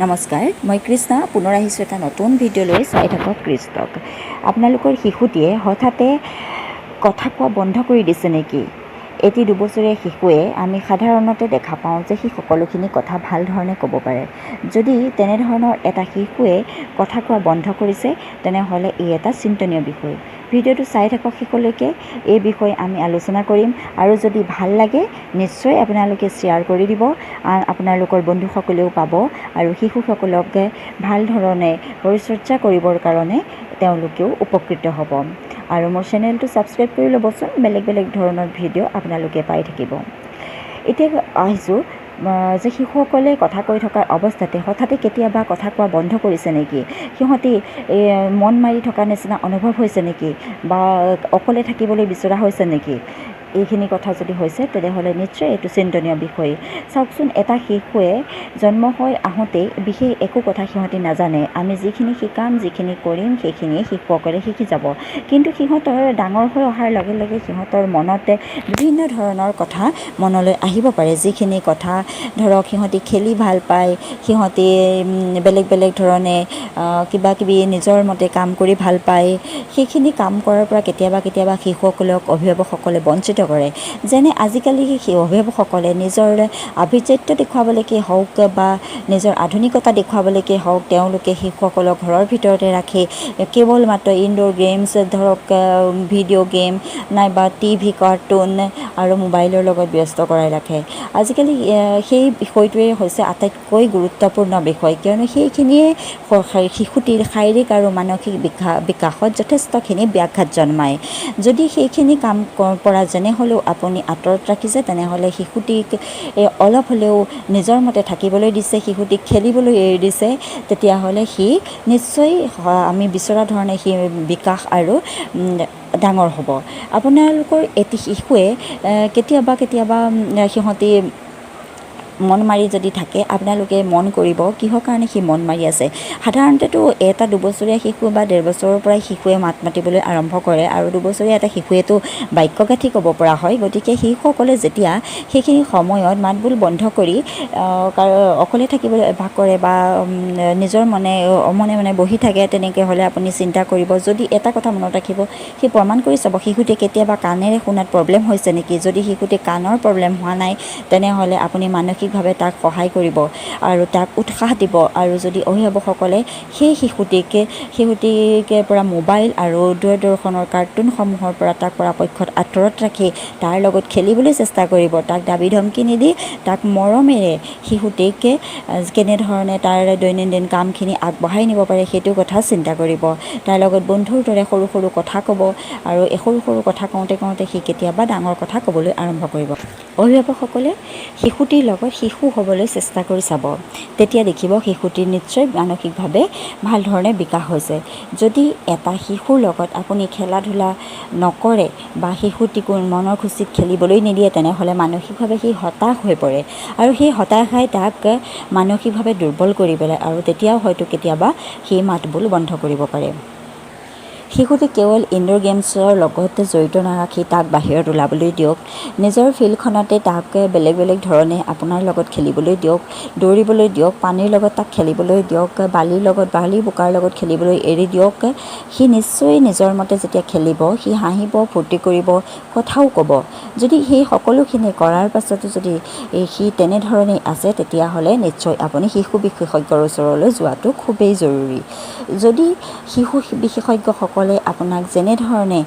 নমস্কাৰ, মই কৃষ্ণা পুনৰ আহিছোঁ এটা নতুন ভিডিঅ'লৈ। চাই থাকক কৃষ্ণক। আপোনালোকৰ শিশুটিয়ে হঠাতে কথা কোৱা বন্ধ কৰি দিছে নেকি? এটি 2 বছৰীয়া শিশুৱে আমি সাধাৰণতে দেখা পাওঁ যে সি সকলোখিনি কথা ভাল ধৰণে ক'ব পাৰে। যদি তেনেধৰণৰ এটা শিশুৱে কথা কোৱা বন্ধ কৰিছে, তেনেহ'লে এই এটা চিন্তনীয় বিষয়। ভিডিঅ'টো চাই থাকক শেষলৈকে। এই বিষয়ে আমি আলোচনা কৰিম আৰু যদি ভাল লাগে নিশ্চয় আপোনালোকে শ্বেয়াৰ কৰি দিব, আপোনালোকৰ বন্ধুসকলেও পাব আৰু শিশুসকলক ভাল ধৰণে পৰিচৰ্যা কৰিবৰ কাৰণে তেওঁলোকেও উপকৃত হ'ব। আৰু মোৰ চেনেলটো ছাবস্ক্ৰাইব কৰি ল'বচোন, বেলেগ বেলেগ ধৰণৰ ভিডিঅ' আপোনালোকে পাই থাকিব। এতিয়া আহিছোঁ যে শিশুসকলে কথা কৈ থকাৰ অৱস্থাতে হঠাতে কেতিয়াবা কথা কোৱা বন্ধ কৰিছে নেকি? সিহঁতি মন মাৰি থকা নিচিনা অনুভৱ হৈছে নেকি? বা অকলে থাকিবলৈ বিচৰা হৈছে নেকি? এইখিনি কথা যদি হৈছে তেনেহ'লে নিশ্চয় এইটো চিন্তনীয় বিষয়। চাওকচোন, এটা শিশুৱে জন্ম হৈ আহোঁতেই বিশেষ একো কথা সিহঁতি নাজানে। আমি যিখিনি শিকাম, যিখিনি কৰিম সেইখিনিয়ে শিশুসকলে শিকি যাব। কিন্তু সিহঁতৰ ডাঙৰ হৈ অহাৰ লগে লগে সিহঁতৰ মনতে বিভিন্ন ধৰণৰ কথা মনলৈ আহিব পাৰে। যিখিনি কথা ধৰক সিহঁতি খেলি ভাল পায়, সিহঁতি বেলেগ বেলেগ ধৰণে কিবা কিবি নিজৰ মতে কাম কৰি ভাল পায়, সেইখিনি কাম কৰাৰ পৰা কেতিয়াবা শিশুসকলক অভিভাৱকসকলে বঞ্চিত কৰে। যেনে আজিকালি সেই অভিভাৱকসকলে নিজৰ আভিজাত্য দেখুৱাবলৈকে হওক বা নিজৰ আধুনিকতা দেখুৱাবলৈকে হওক, তেওঁলোকে শিশুসকলক ঘৰৰ ভিতৰতে ৰাখি কেৱল মাত্ৰ ইনডোৰ গেমছ, ধৰক ভিডিঅ' গেম নাইবা টিভি, কাৰ্টুন আৰু মোবাইলৰ লগত ব্যস্ত কৰাই ৰাখে। আজিকালি সেই বিষয়টোৱে হৈছে আটাইতকৈ গুৰুত্বপূৰ্ণ বিষয়, কিয়নো সেইখিনিয়ে শিশুটিৰ শাৰীৰিক আৰু মানসিক বিকাশত যথেষ্টখিনি ব্যাঘাত জন্মায়। যদি সেইখিনি কাম পৰা যেনে হ'লেও আপুনি আঁতৰত ৰাখিছে, তেনেহ'লে শিশুটিক অলপ হ'লেও নিজৰ মতে থাকিবলৈ দিছে, শিশুটিক খেলিবলৈ এৰি দিছে, তেতিয়াহ'লে সি নিশ্চয় আমি বিচৰা ধৰণে সি বিকাশ আৰু ডাঙৰ হ'ব। আপোনালোকৰ এটি শিশুৱে কেতিয়াবা সিহঁতি মন মাৰি যদি থাকে, আপোনালোকে মন কৰিব কিহৰ কাৰণে সি মন মাৰি আছে। সাধাৰণতেতো এটা 2 বছৰীয়া শিশু বা 1.5 বছৰৰ পৰাই শিশুৱে মাত মাতিবলৈ আৰম্ভ কৰে আৰু 2 বছৰীয়া এটা শিশুৱেতো বাক্য গাঁঠি ক'ব পৰা হয়। গতিকে শিশুসকলে যেতিয়া সেইখিনি সময়ত মাতবোল বন্ধ কৰি অকলে থাকিবলৈ অভ্যাস কৰে বা নিজৰ মনে বহি থাকে, তেনেকৈ হ'লে আপুনি চিন্তা কৰিব। যদি এটা কথা মনত ৰাখিব, সি প্ৰমাণ কৰি চাব শিশুটিয়ে কেতিয়াবা কাণেৰে শুনাত প্ৰব্লেম হৈছে নেকি। যদি শিশুটিৰ কাণৰ প্ৰব্লেম হোৱা নাই, তেনেহ'লে আপুনি মানসিকভাৱে তাক সহায় কৰিব আৰু তাক উৎসাহ দিব। আৰু যদি অভিভাৱকসকলে সেই শিশুটিকে পৰা মোবাইল আৰু দূৰদৰ্শনৰ কাৰ্টুনসমূহৰ পৰা তাক পৰাপক্ষত আঁতৰত ৰাখি তাৰ লগত খেলিবলৈ চেষ্টা কৰিব, তাক দাবী ধমকি নিদি তাক মৰমেৰে শিশুটিক কেনেধৰণে তাৰ দৈনন্দিন কামখিনি আগবঢ়াই নিব পাৰে সেইটো কথা চিন্তা কৰিব। তাৰ লগত বন্ধুৰ দৰে সৰু সৰু কথা ক'ব আৰু এই সৰু সৰু কথা কওঁতে সি কেতিয়াবা ডাঙৰ কথা ক'বলৈ আৰম্ভ কৰিব। অভিভাৱকসকলে শিশুটিৰ লগত শিশু হ'বলৈ চেষ্টা কৰি চাব, তেতিয়া দেখিব শিশুটিৰ নিশ্চয় মানসিকভাৱে ভাল ধৰণে বিকাশ হৈছে। যদি এটা শিশুৰ লগত আপুনি খেলা ধূলা নকৰে বা শিশুটিক মনৰ খুচিত খেলিবলৈ নিদিয়ে, তেনেহ'লে মানসিকভাৱে সি হতাশ হৈ পৰে আৰু সেই হতাশাই তাক মানসিকভাৱে দুৰ্বল কৰি পেলায় আৰু তেতিয়াও হয়তো কেতিয়াবা সি মাতবোল বন্ধ কৰিব পাৰে। শিশুটি কেৱল ইনডোৰ গেমছৰ লগত জড়িত নাৰাখি তাক বাহিৰত ওলাবলৈ দিয়ক। নিজৰ ফিল্ডখনতে তাক বেলেগ বেলেগ ধৰণে আপোনাৰ লগত খেলিবলৈ দিয়ক, দৌৰিবলৈ দিয়ক, পানীৰ লগত তাক খেলিবলৈ দিয়ক, বালি বোকাৰ লগত খেলিবলৈ এৰি দিয়ক। সি নিশ্চয় নিজৰ মতে যেতিয়া খেলিব, সি হাঁহিব, ফূৰ্তি কৰিব, কথাও ক'ব। যদি সেই সকলোখিনি কৰাৰ পাছতো যদি সি তেনেধৰণেই আছে, তেতিয়াহ'লে নিশ্চয় আপুনি শিশু বিশেষজ্ঞৰ ওচৰলৈ যোৱাটো খুবেই জৰুৰী। যদি শিশু বিশেষজ্ঞসকলে আপোনাক যেনেধৰণে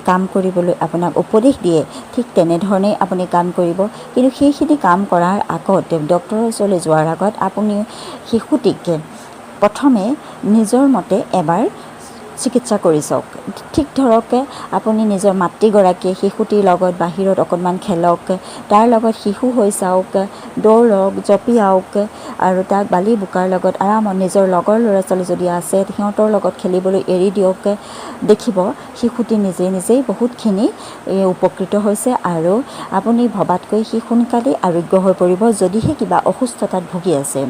কাম কৰিবলৈ আপোনাক উপদেশ দিয়ে, ঠিক তেনেধৰণেই আপুনি কাম কৰিব। কিন্তু সেইখিনি কাম কৰাৰ আগত, ডক্টৰৰ ওচৰলৈ যোৱাৰ আগত আপুনি শিশুটিক প্ৰথমে নিজৰ মতে এবাৰ চিকিৎসা কৰি চাওক। ঠিক ধৰক আপুনি নিজৰ মাতৃগৰাকীয়ে শিশুটিৰ লগত বাহিৰত অকণমান খেলক, তাৰ লগত শিশু হৈ চাওক, দৌৰক, জঁপিয়াওক আৰু তাক বালি বোকাৰ লগত আৰামত নিজৰ লগৰ ল'ৰা ছোৱালী যদি আছে সিহঁতৰ লগত খেলিবলৈ এৰি দিয়ক। দেখিব শিশুটি নিজেই বহুতখিনি উপকৃত হৈছে আৰু আপুনি ভবাতকৈ সি সোনকালেই আৰোগ্য হৈ পৰিব, যদিহে কিবা অসুস্থতাত ভুগি আছে।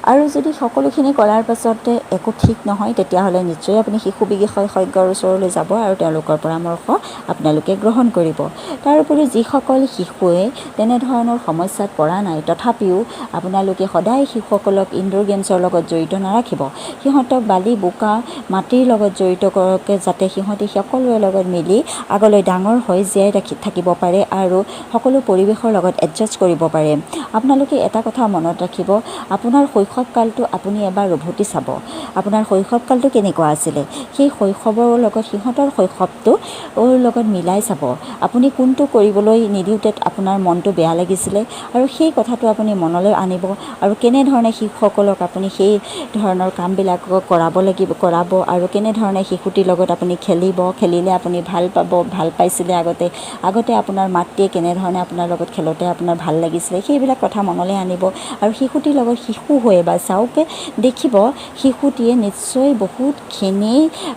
আৰু যদি সকলোখিনি কৰাৰ পাছতে একো ঠিক নহয় তেতিয়াহ'লে নিশ্চয় আপুনি শিশু বিশেষজ্ঞৰ ওচৰলৈ যাব আৰু তেওঁলোকৰ পৰামৰ্শ আপোনালোকে গ্ৰহণ কৰিব। তাৰোপৰি যিসকল শিশুৱে তেনেধৰণৰ সমস্যাত পৰা নাই তথাপিও আপোনালোকে সদায় শিশুসকলক ইনডোৰ গেমছৰ লগত জড়িত নাৰাখিব। সিহঁতক বালি বোকা মাটিৰ লগত জড়িত কৰকে যাতে সিহঁতি সকলোৰে লগত মিলি আগলৈ ডাঙৰ হৈ জীয়াই থাকিব পাৰে আৰু সকলো পৰিৱেশৰ লগত এডজাষ্ট কৰিব পাৰে। আপোনালোকে এটা কথা মনত ৰাখিব, আপোনাৰ শৈশৱকালটো আপুনি এবাৰ উভতি চাব। আপোনাৰ শৈশৱকালটো কেনেকুৱা আছিলে, সেই শৈশৱৰ লগত সিহঁতৰ শৈশৱটো লগত মিলাই চাব। আপুনি কোনটো কৰিবলৈ নিদিওঁতে আপোনাৰ মনটো বেয়া লাগিছিলে আৰু সেই কথাটো আপুনি মনলৈ আনিব আৰু কেনেধৰণে শিশুসকলক আপুনি সেই ধৰণৰ কামবিলাক কৰাব আৰু কেনেধৰণে শিশুটিৰ লগত আপুনি খেলিলে আপুনি ভাল পাব, ভাল পাইছিলে আগতে আপোনাৰ মাতৃয়ে কেনেধৰণে আপোনাৰ লগত খেলোঁতে আপোনাৰ ভাল লাগিছিলে সেইবিলাক কথা মনলৈ আনিব আৰু শিশুটিৰ লগত শিশু হৈ বা চাওকে দেখিব শিশুটিয়ে নিশ্চয় বহুতখিনি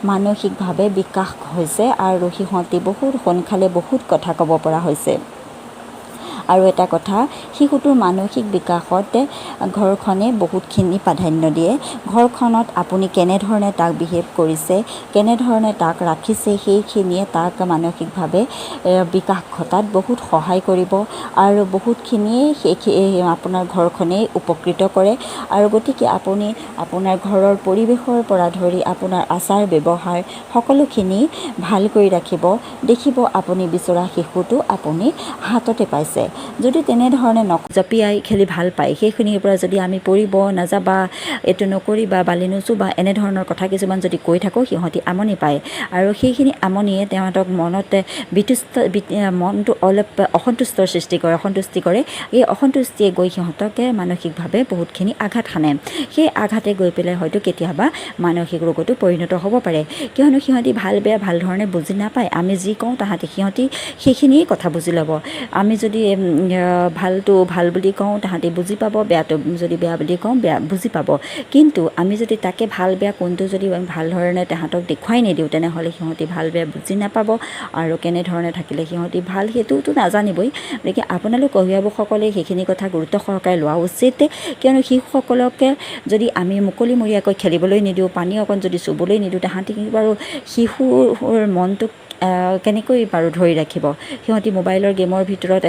মানসিকভাৱে বিকাশ হৈছে আৰু সিহঁতি বহুত সোনকালে বহুত কথা ক'ব পৰা হৈছে। আৰু এটা কথা, শিশুটোৰ মানসিক বিকাশত ঘৰখনে বহুতখিনি প্ৰাধান্য দিয়ে। ঘৰখনত আপুনি কেনেধৰণে তাক বিহেভ কৰিছে, কেনেধৰণে তাক ৰাখিছে সেইখিনিয়ে তাক মানসিকভাৱে বিকাশ ঘটাত বহুত সহায় কৰিব আৰু বহুতখিনিয়ে আপোনাৰ ঘৰখনেই উপকৃত কৰে। আৰু গতিকে আপুনি আপোনাৰ ঘৰৰ পৰিৱেশৰ পৰা ধৰি আপোনাৰ আচাৰ ব্যৱহাৰ সকলোখিনি ভাল কৰি ৰাখিব। দেখিব আপুনি বিচৰা শিশুটো আপুনি হাততে পাইছে। যদি তেনেধৰণে জঁপিয়াই খেলি ভাল পায় সেইখিনিৰ পৰা যদি আমি পৰিব নাযাবা, এইটো নকৰিবা, বালি নুচুবা এনেধৰণৰ কথা কিছুমান যদি কৈ থাকোঁ সিহঁতি আমনি পায় আৰু সেইখিনি আমনিয়ে তেওঁলোকক মনটো অলপ অসন্তুষ্টিৰ সৃষ্টি কৰে। এই অসন্তুষ্টিয়ে গৈ সিহঁতকে মানসিকভাৱে বহুতখিনি আঘাত সানে। সেই আঘাতে গৈ পেলাই হয়তো কেতিয়াবা মানসিক ৰোগতো পৰিণত হ'ব পাৰে, কিয়নো সিহঁতি ভাল বেয়া ভাল ধৰণে বুজি নাপায়। আমি যি কওঁ সিহঁতি সেইখিনিয়ে কথা বুজি ল'ব। আমি যদি ভালটো ভাল বুলি কওঁ তাহাঁতি বুজি পাব, বেয়াটো যদি বেয়া বুলি কওঁ বেয়া বুজি পাব। কিন্তু আমি যদি তাকে ভাল বেয়া কোনটো যদি ভাল ধৰণে তাহাঁতক দেখুৱাই নিদিওঁ তেনেহ'লে সিহঁতি ভাল বেয়া বুজি নাপাব আৰু কেনেধৰণে থাকিলে সিহঁতি ভাল সেইটোতো নাজানিবই। গতিকে আপোনালোক অভিভাৱকসকলে সেইখিনি কথা গুৰুত্ব সহকাৰে লোৱা উচিত, কিয়নো শিশুসকলকে যদি আমি মুকলিমূৰীয়াকৈ খেলিবলৈ নিদিওঁ, পানী অকণ যদি চুবলৈ নিদিওঁ তাহাঁতি বাৰু শিশুৰ মনটোক কেনেকৈ বাৰু ধৰি ৰাখিব। সিহঁতি মোবাইলৰ গেমৰ ভিতৰত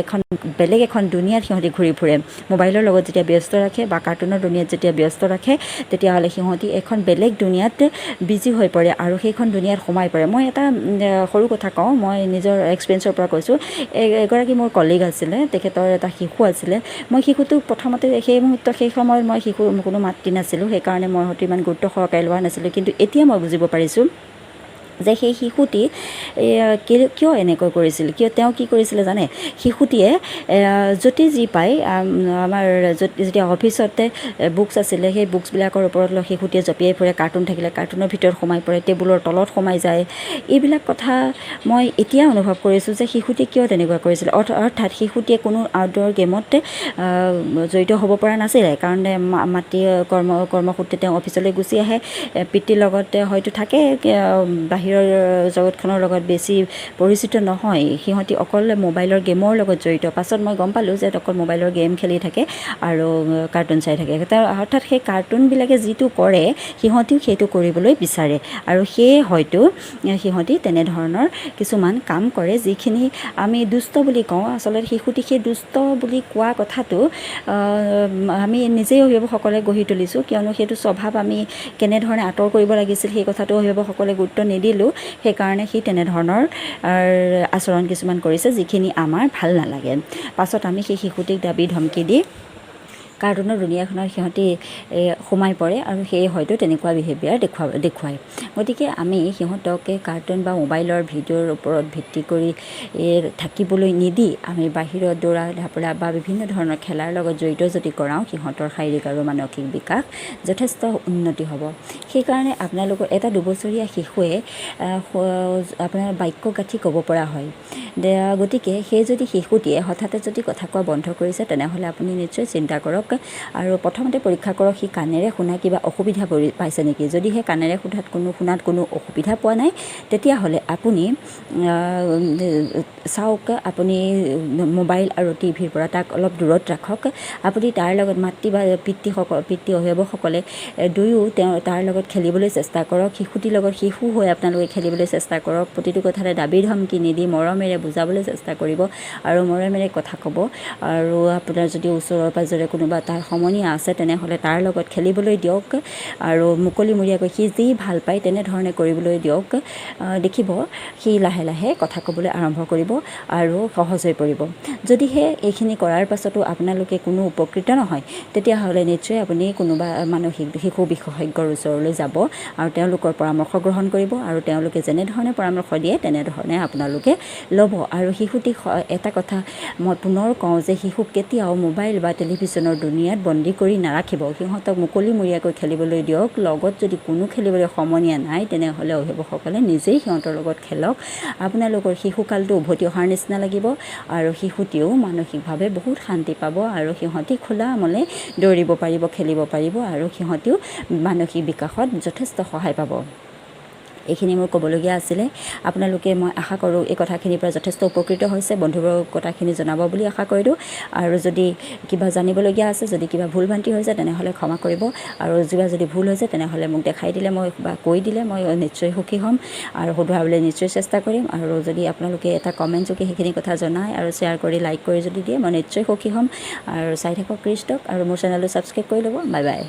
বেলেগ এখন দুনিয়াত সিহঁতি ঘূৰি ফুৰে। মোবাইলৰ লগত যেতিয়া ব্যস্ত ৰাখে বা কাৰ্টুনৰ দুনিয়াত যেতিয়া ব্যস্ত ৰাখে তেতিয়াহ'লে সিহঁতি এখন বেলেগ দুনিয়াত বিজি হৈ পৰে আৰু সেইখন দুনিয়াত সোমাই পৰে। মই এটা সৰু কথা কওঁ, মই নিজৰ এক্সপিৰিয়েঞ্চৰ পৰা কৈছোঁ। এগৰাকী মোৰ কলিগ আছিলে, তেখেতৰ এটা শিশু আছিলে। মই শিশুটোক প্ৰথমতে সেই সময়ত মই শিশুৰ কোনো মাতৃ নাছিলোঁ, সেইকাৰণে মই হয়তো ইমান গুৰুত্ব সহকাৰে লোৱা নাছিলোঁ। কিন্তু এতিয়া মই বুজিব পাৰিছোঁ যে সেই শিশুটি কিয় এনেকৈ কৰিছিল, তেওঁ কি কৰিছিলে জানে? শিশুটিয়ে য'তে যি পায়, আমাৰ যেতিয়া অফিচতে বুকছ আছিলে সেই বুকছবিলাকৰ ওপৰত শিশুটিয়ে জঁপিয়াই ফুৰে, কাৰ্টুন থাকিলে কাৰ্টুনৰ ভিতৰত সোমাই পৰে, টেবুলৰ তলত সোমাই যায়। এইবিলাক কথা মই এতিয়া অনুভৱ কৰিছোঁ যে শিশুটিয়ে কিয় তেনেকুৱা কৰিছিল। অৰ্থাৎ শিশুটিয়ে কোনো আউটডোৰ গেমত জড়িত হ'ব পৰা নাছিলে, কাৰণ মাতৃ কৰ্মসূত্ৰে তেওঁ অফিচলৈ গুচি আহে, পিতৃৰ লগতে হয়তো থাকে, বাহিৰৰ জগতখনৰ লগত বেছি পৰিচিত নহয়। সিহঁতি অকল মোবাইলৰ গেমৰ লগত জড়িত। পাছত মই গম পালোঁ যে অকল মোবাইলৰ গেম খেলি থাকে আৰু কাৰ্টুন চাই থাকে। অৰ্থাৎ সেই কাৰ্টুনবিলাকে যিটো কৰে সিহঁতিও সেইটো কৰিবলৈ বিচাৰে আৰু সেয়ে হয়তো সিহঁতি তেনেধৰণৰ কিছুমান কাম কৰে যিখিনি আমি দুষ্ট বুলি কওঁ। আচলতে শিশুটি সেই দুষ্ট বুলি কোৱা কথাটো আমি নিজেই অভিভাৱকসকলে গঢ়ি তুলিছোঁ, কিয়নো সেইটো স্বভাৱ আমি কেনেধৰণে আঁতৰ কৰিব লাগিছিল সেই কথাটো অভিভাৱকসকলে গুৰুত্ব নিদিলোঁ। সেইকাৰণে সি তেনেধৰণৰ আচৰণ কিছুমান কৰিছে যিখিনি আমাৰ ভাল নালাগে। পাছত আমি সেই শিশুটিক দাবী ধমকি দি কাৰ্টুনৰ দুনিয়াখনত সিহঁতি সোমাই পৰে আৰু সেয়ে হয়তো তেনেকুৱা বিহেভিয়াৰ দেখুৱায়। গতিকে আমি সিহঁতকে কাৰ্টুন বা মোবাইলৰ ভিডিঅ'ৰ ওপৰত ভিত্তি কৰি থাকিবলৈ নিদি আমি বাহিৰত দৌৰা ঢাপৰা বা বিভিন্ন ধৰণৰ খেলাৰ লগত জড়িত যদি কৰাওঁ সিহঁতৰ শাৰীৰিক আৰু মানসিক বিকাশ যথেষ্ট উন্নতি হ'ব। সেইকাৰণে আপোনালোকৰ এটা 2 বছৰীয়া শিশুৱে আপোনাৰ বাক্য গাঁঠি ক'ব পৰা হয়। গতিকে সেই যদি শিশুটিয়ে হঠাতে যদি কথা কোৱা বন্ধ কৰিছে তেনেহ'লে আপুনি নিশ্চয় চিন্তা কৰক আৰু প্ৰথমতে পৰীক্ষা কৰক সি কাণেৰে শুনা কিবা অসুবিধা পাইছে নেকি। যদিহে কাণেৰে শুনাত কোনো অসুবিধা পোৱা নাই তেতিয়াহ'লে আপুনি চাওক, আপুনি মোবাইল আৰু টিভিৰ পৰা তাক অলপ দূৰত ৰাখক। আপুনি তাৰ লগত মাতৃ বা পিতৃ অভিভাৱকসকলে দুয়ো তাৰ লগত খেলিবলৈ চেষ্টা কৰক। শিশুটিৰ লগত শিশু হৈ আপোনালোকে খেলিবলৈ চেষ্টা কৰক। প্ৰতিটো কথাতে দাবী ধমকি নিদি মৰমেৰে বুজাবলৈ চেষ্টা কৰিব আৰু মৰমেৰে কথা ক'ব। আৰু আপোনাৰ যদি ওচৰৰ পাজৰে কোনোবা তাৰ সমনীয়া আছে তেনেহ'লে তাৰ লগত খেলিবলৈ দিয়ক আৰু মুকলিমূৰীয়াকৈ সি যি ভাল পায় তেনেধৰণে কৰিবলৈ দিয়ক। দেখিব সি লাহে লাহে কথা ক'বলৈ আৰম্ভ কৰিব আৰু সহজ হৈ পৰিব। যদিহে এইখিনি কৰাৰ পাছতো আপোনালোকে কোনো উপকৃত নহয় তেতিয়াহ'লে নিশ্চয় আপুনি কোনোবা শিশু বিশেষজ্ঞৰ ওচৰলৈ যাব আৰু তেওঁলোকৰ পৰামৰ্শ গ্ৰহণ কৰিব আৰু তেওঁলোকে যেনেধৰণে পৰামৰ্শ দিয়ে তেনেধৰণে আপোনালোকে ল'ব। আৰু শিশুটিক এটা কথা মই পুনৰ কওঁ যে শিশুক কেতিয়াও মোবাইল বা টেলিভিশ্যনৰ দুনিয়াত বন্দী কৰি নাৰাখিব। সিহঁতক মুকলিমূৰীয়াকৈ খেলিবলৈ দিয়ক। লগত যদি কোনো খেলিবলৈ সমনীয়া নাই তেনেহ'লে অভিভাৱকসকলে নিজেই সিহঁতৰ লগত খেলক। আপোনালোকৰ শিশুকালটো উভতি অহাৰ নিচিনা লাগিব আৰু শিশুটিও মানসিকভাৱে বহুত শান্তি পাব আৰু সিহঁতি খোলা মনে দৌৰিব পাৰিব, খেলিব পাৰিব আৰু সিহঁতিও মানসিক বিকাশত যথেষ্ট সহায় পাব। এইখিনি মোৰ ক'বলগীয়া আছিলে। আপোনালোকে মই আশা কৰোঁ এই কথাখিনিৰ পৰা যথেষ্ট উপকৃত হৈছে। বন্ধুবৰ্গক কথাখিনি জনাব বুলি আশা কৰিলোঁ। আৰু যদি কিবা জানিবলগীয়া আছে, যদি কিবা ভুল ভ্ৰান্তি হৈছে তেনেহ'লে ক্ষমা কৰিব আৰু যদি ভুল হৈছে তেনেহ'লে মোক দেখাই দিলে মই বা কৈ দিলে মই নিশ্চয় সুখী হ'ম আৰু শুধৰাবলৈ নিশ্চয় চেষ্টা কৰিম। আৰু যদি আপোনালোকে এটা কমেণ্ট যোগে সেইখিনি কথা জনায় আৰু শ্বেয়াৰ কৰি লাইক কৰি যদি দিয়ে মই নিশ্চয় সুখী হ'ম। আৰু চাই থাকক ক্ৰিছ টক আৰু মোৰ চেনেলটো ছাবস্ক্ৰাইব কৰি ল'ব। Bye bye.